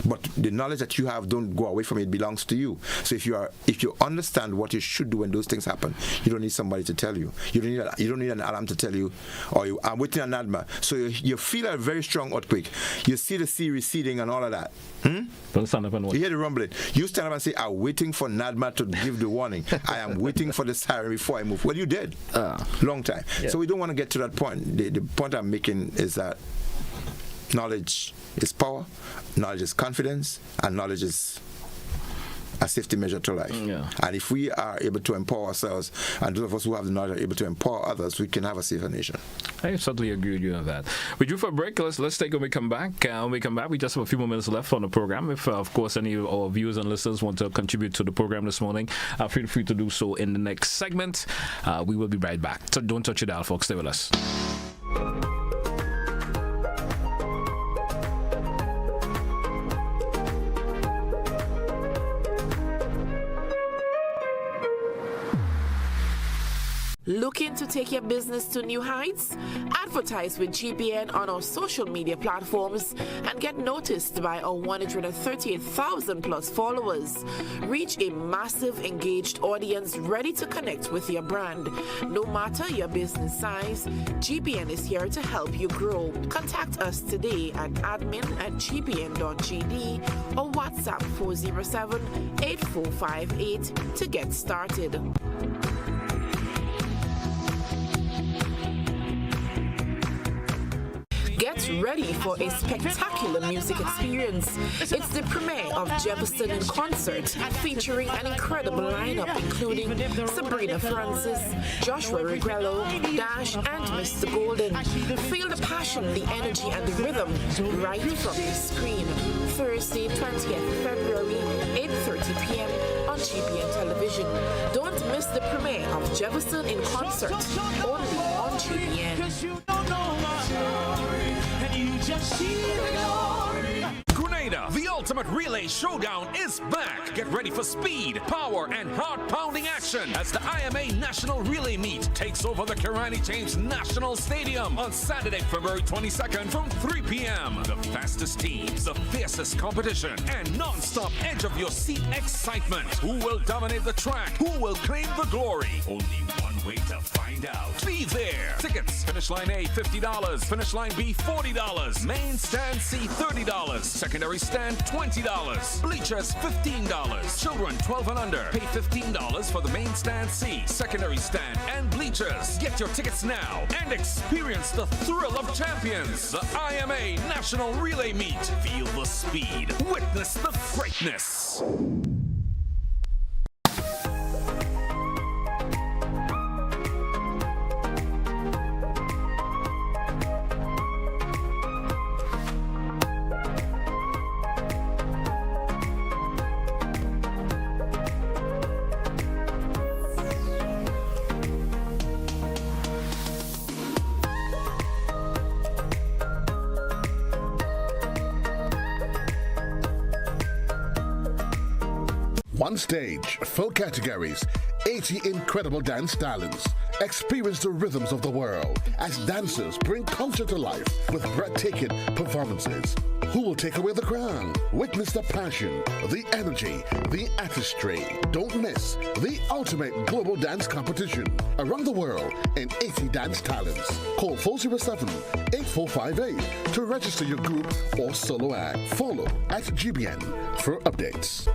B: But the knowledge that you have, don't go away from it, belongs to you. So if you understand what you should do when those things happen, you don't need somebody to tell you. You don't need an alarm to tell you, or I'm waiting on ADMA. So you feel a very strong earthquake. You see the sea receding and all of that.
A: Don't stand up and watch.
B: You hear the rumbling. You stand up and say, I'm waiting for NADMA to give the warning. I am waiting for the siren before I move. Well, you did. Long time. Yeah. So we don't want to get to that point. The point I'm making is that knowledge is power, knowledge is confidence, and knowledge is a safety measure to life. Yeah. And if we are able to empower ourselves, and those of us who have the knowledge are able to empower others, we can have a safer nation.
A: I certainly agree with you on that. We do for a break. Let's take when we come back. When we come back, we just have a few more minutes left on the program. If, of course, any of our viewers and listeners want to contribute to the program this morning, feel free to do so in the next segment. We will be right back. So don't touch your dial, folks. Stay with us.
D: Looking to take your business to new heights? Advertise with GBN on our social media platforms and get noticed by our 138,000 plus followers. Reach a massive engaged audience ready to connect with your brand. No matter your business size, GBN is here to help you grow. Contact us today at admin@gbn.gd or WhatsApp 407-8458 to get started. Get ready for a spectacular music experience. It's the premiere of Jefferson in concert, featuring an incredible lineup including Sabrina Francis, Joshua Regrello, Dash, and Mr. Golden. Feel the passion, the energy, and the rhythm right from the screen. Thursday, 20th February, 8:30 p.m. on GBN television. Don't miss the premiere of Jefferson in concert, only on GBN.
E: Grenada, the ultimate relay showdown is back. Get ready for speed, power, and heart-pounding action as the IMA National Relay Meet takes over the Kirani James National Stadium on Saturday, February 22nd from 3 p.m. The fastest teams, the fiercest competition, and non-stop edge-of-your-seat excitement. Who will dominate the track? Who will claim the glory? Only one way to find out. Be there. Tickets, finish line A, $50. Finish line B, $40. Main stand C, $30. Secondary stand, $20. Bleachers, $15. Children 12 and under pay $15 for the main stand C, secondary stand, and bleachers. Get your tickets now and experience the thrill of champions. The IMA National Relay Meet. Feel the speed. Witness the greatness.
C: One stage, full categories, 80 incredible dance talents. Experience the rhythms of the world as dancers bring culture to life with breathtaking performances. Who will take away the crown? Witness the passion, the energy, the artistry. Don't miss the ultimate global dance competition around the world in 80 dance talents. Call 407-8458 to register your group or solo act. Follow at GBN for updates.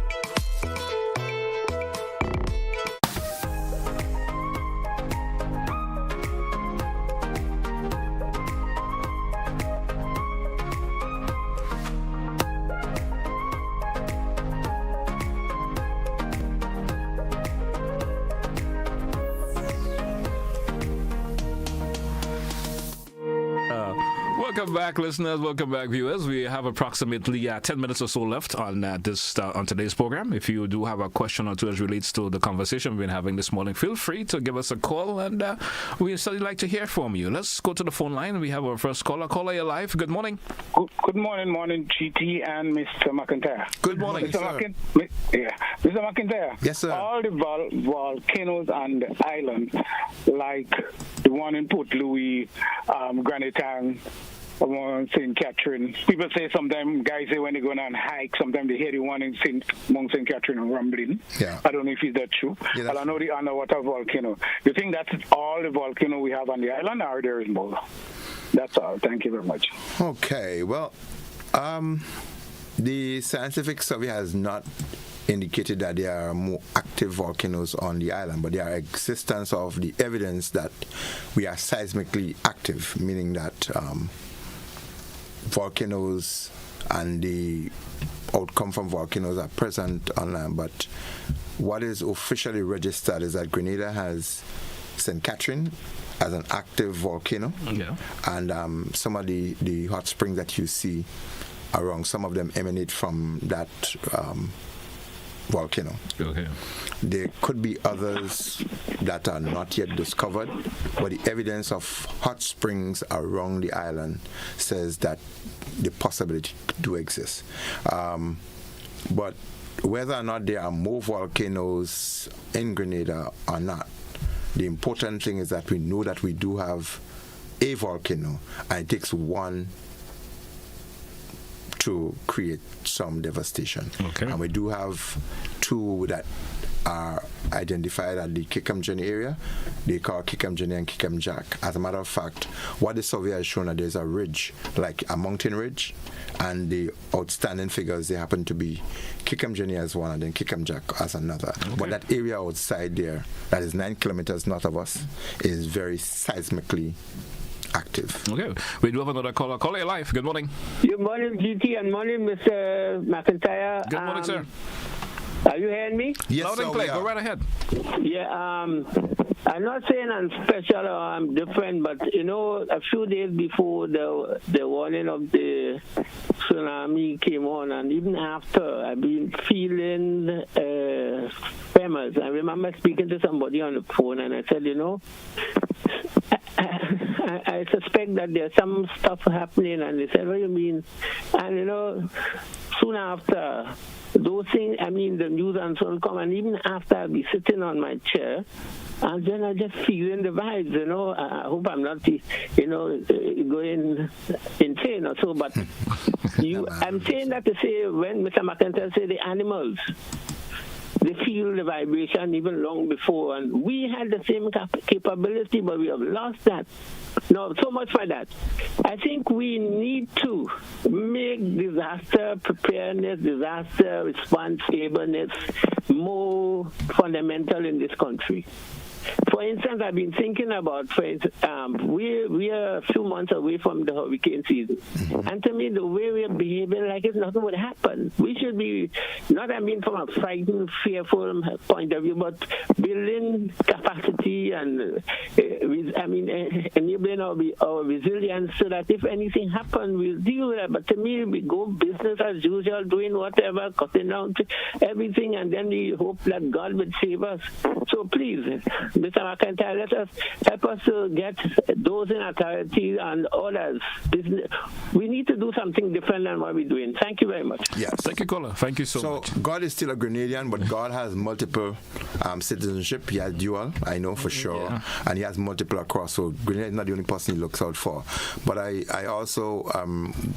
A: Welcome back, listeners. Welcome back, viewers. We have approximately 10 minutes or so left on on today's program. If you do have a question or two as relates to the conversation we've been having this morning, feel free to give us a call, and we'd certainly like to hear from you. Let's go to the phone line. We have our first caller. Caller, you're live. Good morning.
F: Good morning, GT and Mr. McIntyre.
B: Good morning,
F: Mr. Mr. McIntyre.
B: Yes, sir.
F: All the volcanoes on the island, like the one in Port Louis, Granitang, St. Catherine. People say sometimes, guys say when they go on hike, sometimes they hear the one in Mount St. Catherine rumbling.
B: Yeah.
F: I don't know if it's that true.
B: Yeah,
F: but I know the underwater volcano. You think that's all the volcano we have on the island, or there is more? That's all. Thank you very much.
B: Okay, well, the scientific survey has not indicated that there are more active volcanoes on the island, but there are existence of the evidence that we are seismically active, meaning that volcanoes and the outcome from volcanoes are present on land. But what is officially registered is that Grenada has St. Catherine as an active volcano, and some of the hot springs that you see around, some of them emanate from that volcano.
A: Okay.
B: There could be others that are not yet discovered, but the evidence of hot springs around the island says that the possibility do exist. But whether or not there are more volcanoes in Grenada or not, the important thing is that we know that we do have a volcano, and it takes one to create some devastation.
A: Okay.
B: And we do have two that are identified at the Kikamjani area. They call Kikamjani and Kikamjack. As a matter of fact, what the survey has shown that there's a ridge, like a mountain ridge, and the outstanding figures, they happen to be Kikamjani as one and then Kikamjack as another.
A: Okay.
B: But that area outside there, that is 9 kilometers north of us, is very seismically active.
A: Okay. We do have another caller. Caller, you're live. Good morning.
G: Good morning, GT, and morning, Mr. McIntyre.
A: Good morning, sir.
G: Are you hearing me?
B: Yes,
A: Loud and
B: sir,
A: clear. Go right ahead.
G: Yeah, I'm not saying I'm special or I'm different, but, a few days before the warning of the tsunami came on, and even after, I've been feeling tremors. I remember speaking to somebody on the phone, and I said, I suspect that there's some stuff happening, and they said, what do you mean? And, soon after, those things, the news and so on come, and even after I'll be sitting on my chair, and then I just feeling the vibes, I hope I'm not, going insane or so, but I'm saying that to say, when Mr. McIntyre said the animals, they feel the vibration even long before, and we had the same capability, but we have lost that. No, so much for that. I think we need to make disaster preparedness, disaster response ableness more fundamental in this country. For instance, I've been thinking about, we are a few months away from the hurricane season. Mm-hmm. And to me, the way we're behaving like if nothing would happen, we should be, from a frightened, fearful point of view, but building capacity and, enabling our resilience so that if anything happens, we'll deal with it. But to me, we go business as usual, doing whatever, cutting down everything, and then we hope that God would save us. So please, Mr. McIntyre, let us help us to get those in authority and others. We need to do something different than what we're doing. Thank you very much.
B: Yes.
A: Thank you, caller. Thank you so much.
B: So God is still a Grenadian, but God has multiple citizenship. He has dual, I know for sure, and he has multiple across. So Grenada is not the only person he looks out for. But I also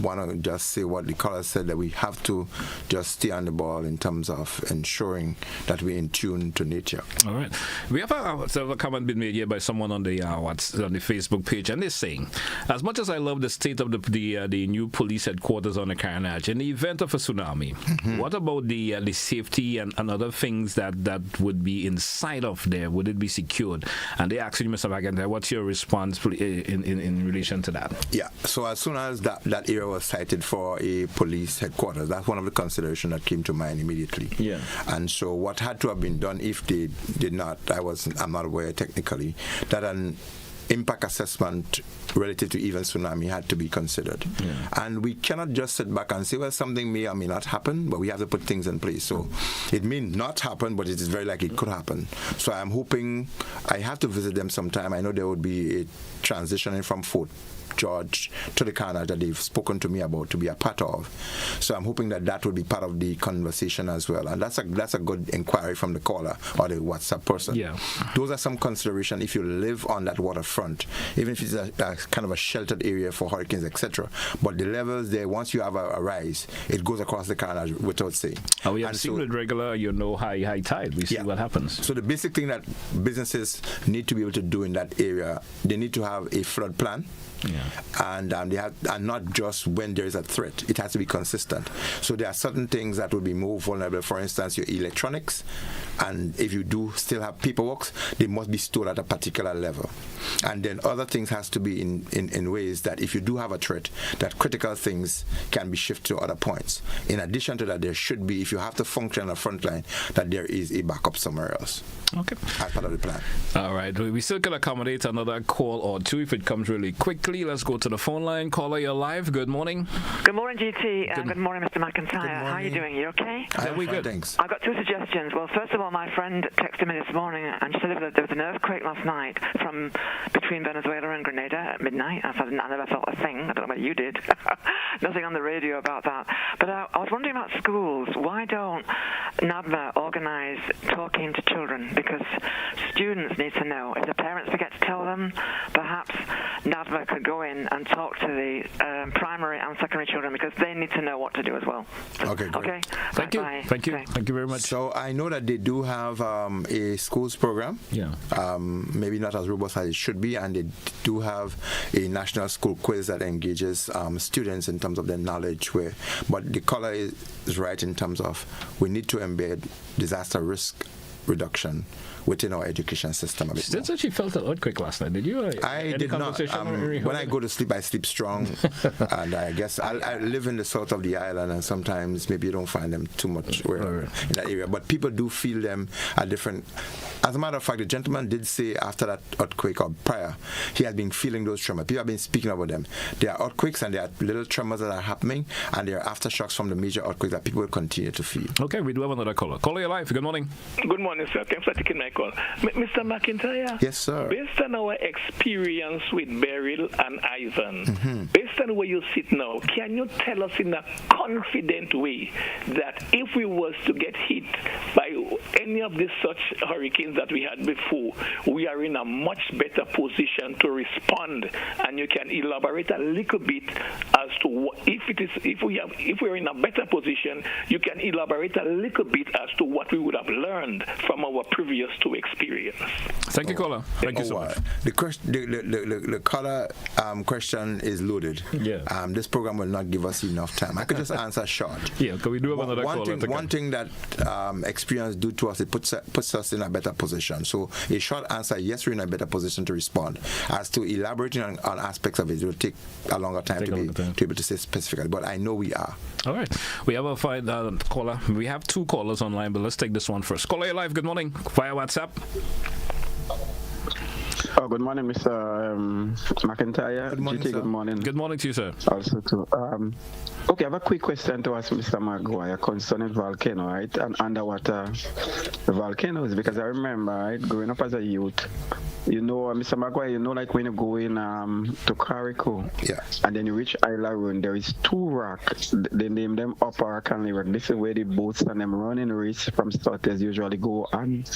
B: want to just say what the caller said, that we have to just stay on the ball in terms of ensuring that we're in tune to nature.
A: All right. We have a comment been made here by someone on the Facebook page, and they're saying, as much as I love the state of the new police headquarters on the Carnage, in the event of a tsunami, what about the safety and other things that would be inside of there? Would it be secured? And they asked you, Mr. McIntyre, what's your response in relation to that?
B: Yeah, so as soon as that area was cited for a police headquarters, that's one of the considerations that came to mind immediately. Yeah. And so what had to have been done if they did not, I'm not aware technically, that an impact assessment relative to even tsunami had to be considered. And we cannot just sit back and say, well, something may or may not happen, but we have to put things in place. So it may not happen, but it is very likely it could happen. So I'm hoping, I have to visit them sometime. I know there would be a transitioning from Fort George to the carnage that they've spoken to me about to be a part of. So I'm hoping that would be part of the conversation as well. And that's a good inquiry from the caller or the WhatsApp person.
A: Yeah.
B: Those are some consideration if you live on that waterfront, even if it's a kind of a sheltered area for hurricanes, etc. But the levels there, once you have a rise, it goes across the carnage without saying.
A: And we have seen it regular, high tide. We see what happens.
B: So the basic thing that businesses need to be able to do in that area, they need to have a flood plan. And and not just when there is a threat. It has to be consistent. So there are certain things that will be more vulnerable. For instance, your electronics, and if you do still have paperwork, they must be stored at a particular level. And then other things has to be in ways that if you do have a threat, that critical things can be shifted to other points. In addition to that, there should be, if you have to function on the front line, that there is a backup somewhere else.
A: Okay.
B: As part of the plan.
A: All right. We still can accommodate another call or two if it comes really quickly. Let's go to the phone line. Caller, you're live. Good morning.
H: Good morning, GT. Good morning, Mr. McIntyre. How are you doing? You okay?
B: I'm good, thanks.
H: I've got two suggestions. Well, first of all, my friend texted me this morning and she said there was an earthquake last night from between Venezuela and Grenada at midnight. I never felt a thing. I don't know whether you did. Nothing on the radio about that. But I was wondering about schools. Why don't NADMA organise talking to children? Because students need to know. If the parents forget to tell them, perhaps NADMA could go in and talk to the primary and secondary children because they need to know what to do as well.
B: Okay, great.
H: Okay.
A: Thank you.
H: Bye.
A: Thank you.
H: Okay.
A: Thank you very much.
B: So I know that they do have a schools program.
A: Yeah.
B: Maybe not as robust as it should be, and they do have a national school quiz that engages students in terms of their knowledge. But the caller is right in terms of we need to embed disaster risk reduction within our education system a bit more.
A: Students actually felt an earthquake last night. Did you?
B: I did not. When I go to sleep, I sleep strong. And I guess I live in the south of the island, and sometimes maybe you don't find them too much in that area. But people do feel them at different... As a matter of fact, the gentleman did say after that earthquake or prior, he had been feeling those tremors. People have been speaking about them. There are earthquakes and there are little tremors that are happening, and there are aftershocks from the major earthquakes that people will continue to feel. Okay,
A: we do have another caller. Caller, you're live. Good morning.
I: Good morning, sir. Thanks for taking my call. Mr. McIntyre?
B: Yes, sir.
I: Based on our experience with Beryl and Ivan, based on where you sit now, can you tell us in a confident way that if we was to get hit by any of these such hurricanes that we had before, we are in a much better position to respond? And you can elaborate a little bit as to what, if we're in a better position, you can elaborate a little bit as to what we would have learned from our previous two experience.
A: Thank you, caller. Thank you so much.
B: The caller question is loaded.
A: Yeah.
B: This program will not give us enough time. I could just answer short.
A: Yeah, can we do have another caller?
B: One thing that experience do to us, it puts us in a better position. So a short answer, yes, we're in a better position to respond. As to elaborating on aspects of it will take a longer time to be able to say specifically. But I know we are.
A: All right. We have a caller. We have two callers online, but let's take this one first. Caller, you're live. Good morning. Via WhatsApp.
J: Oh, good morning, Mr. McIntyre.
B: Good morning,
J: GT, good morning.
A: Good morning to you, sir.
J: Also, too. Okay, I have a quick question to ask Mr. Maguire concerning volcano, right? And underwater volcanoes, because I remember, right, growing up as a youth, you know, Mr. Maguire, you know, like when you go in to Carrico, and then you reach Isla Run, there is two rocks. They name them Upper Rock and Lower Rock. This is where the boats and them running race from starters usually go and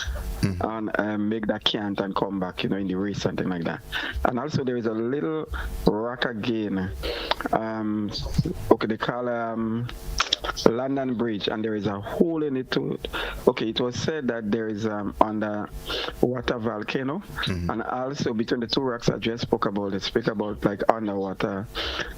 J: make that cant and come back, you know, in the race, something like that. And also there is a little rock again. Okay, they call London Bridge, and there is a hole in it too. Okay, it was said that there is underwater volcano, and also between the two rocks I just spoke about like underwater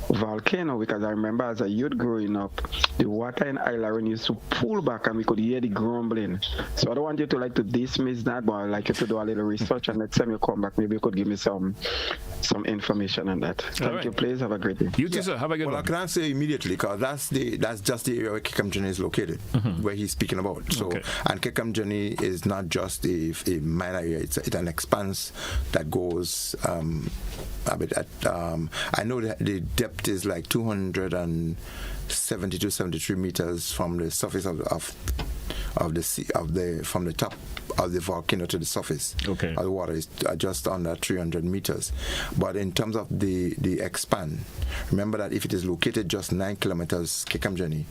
J: volcano, because I remember as a youth growing up, the water in Island used to pull back and we could hear the grumbling. So I don't want you to to dismiss that, but I'd like you to do a little research, and next time you come back, maybe you could give me some information on that. Thank you, please. Have a great day.
A: You too, sir. Have a good one.
B: I can answer immediately, because that's just the area where Kikamjani is located, where he's speaking about. So, and Kikamjani is not just a minor area; it's an expanse that goes a bit at. I know that the depth is like 270 to 73 meters from the surface of the sea, from the top of the volcano to the surface. Of the water is just under 300 meters. But in terms of the expand, remember that if it is located just 9 kilometers, Kikamjani,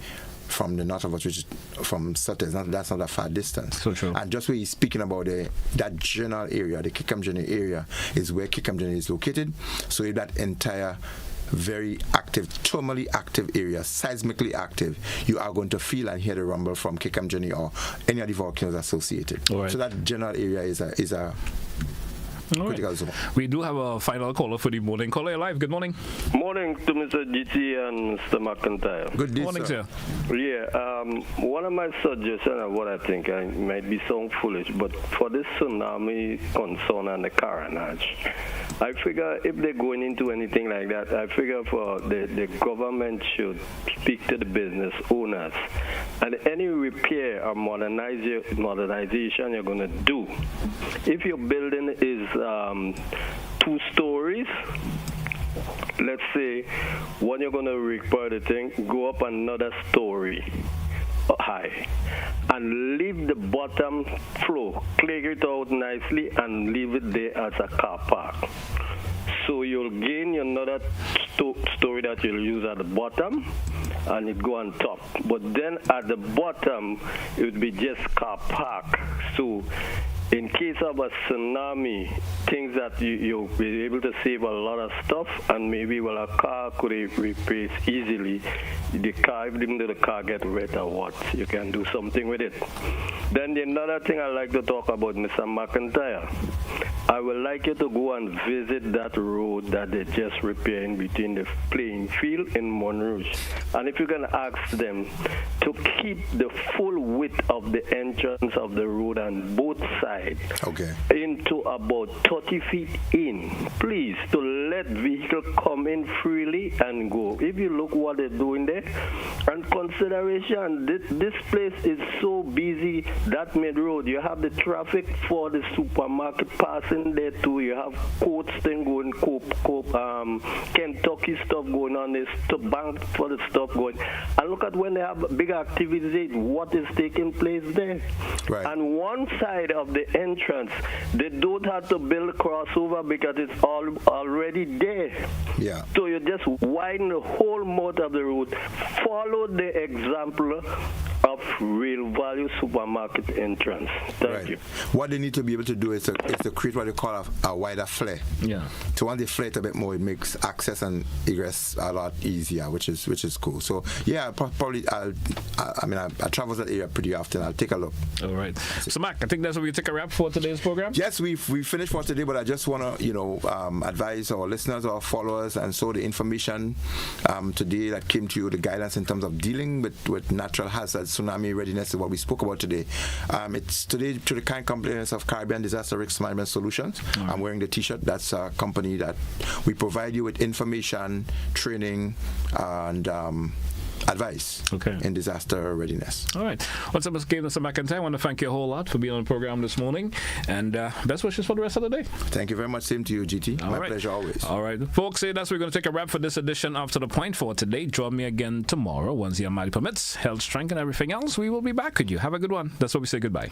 B: from the north of us, which is from Sute, that's not a far distance.
A: So true.
B: And just where he's speaking about that general area, the Kikamjani area, is where Kikamjani is located. So if that entire very active, thermally active area, seismically active, you are going to feel and hear the rumble from Kikamjani or any of the volcanoes associated. So that general area is a critical zone.
A: We do have a final caller for the morning. Caller, you're live. Good morning.
K: Morning to Mr. GT and Mr. McIntyre.
B: Good
A: morning, sir.
K: Yeah, one of my suggestions, and what I think I might be sound foolish, but for this tsunami concern and the carnage, I figure if they're going into anything like that, I figure for the government should speak to the business owners, and any repair or modernization you're going to do, if your building is 2 stories, let's say when you're going to repair the thing, go up another story high and leave the bottom floor, clear it out nicely and leave it there as a car park. So you'll gain another story that you'll use at the bottom and it go on top. But then at the bottom, it would be just car park. So in case of a tsunami, things that you'll be able to save a lot of stuff, and maybe a car could replace easily. The car, even though the car get wet or what, you can do something with it. Then another thing I like to talk about, Mr. McIntyre, I would like you to go and visit that road that they just repairing between the playing field in Monrouge. And if you can ask them to keep the full width of the entrance of the road on both sides into about 30 feet in, please, to let vehicles come in freely and go. If you look what they're doing there, and consideration, this place is so busy, that main road, you have the traffic for the supermarket passing there too, you have Coates thing going, Kentucky stuff going on, there's bank for the stuff going, and look at when they have big activities, what is taking place there. And one side of the entrance, they don't have to build a crossover because it's already there. So you just widen the whole mouth of the road. Follow the example of Real Value Supermarket entrance. Thank you.
B: What they need to be able to do is to create what they call a wider flare. So when they flare it a bit more, it makes access and egress a lot easier, which is cool. So probably I travel that area pretty often. I'll take a look.
A: All right. So Mac, I think that's where we take a wrap for today's program.
B: Yes, we finished for today, but I just want to advise our listeners or followers, and so the information today that came to you, the guidance in terms of dealing with natural hazards, tsunami readiness is what we spoke about today. It's today to the kind companies of Caribbean Disaster Risk Management Solutions. I'm wearing the t-shirt. That's a company that we provide you with information, training, and advice in disaster readiness.
A: All right. Once again, Mr. McIntyre, I want to thank you a whole lot for being on the program this morning, and best wishes for the rest of the day.
B: Thank you very much. Same to you, GT. My pleasure always.
A: All right. Folks, that's where we're going to take a wrap for this edition of To The Point for today. Join me again tomorrow, once the Almighty permits, health, strength, and everything else. We will be back with you. Have a good one. That's what we say goodbye.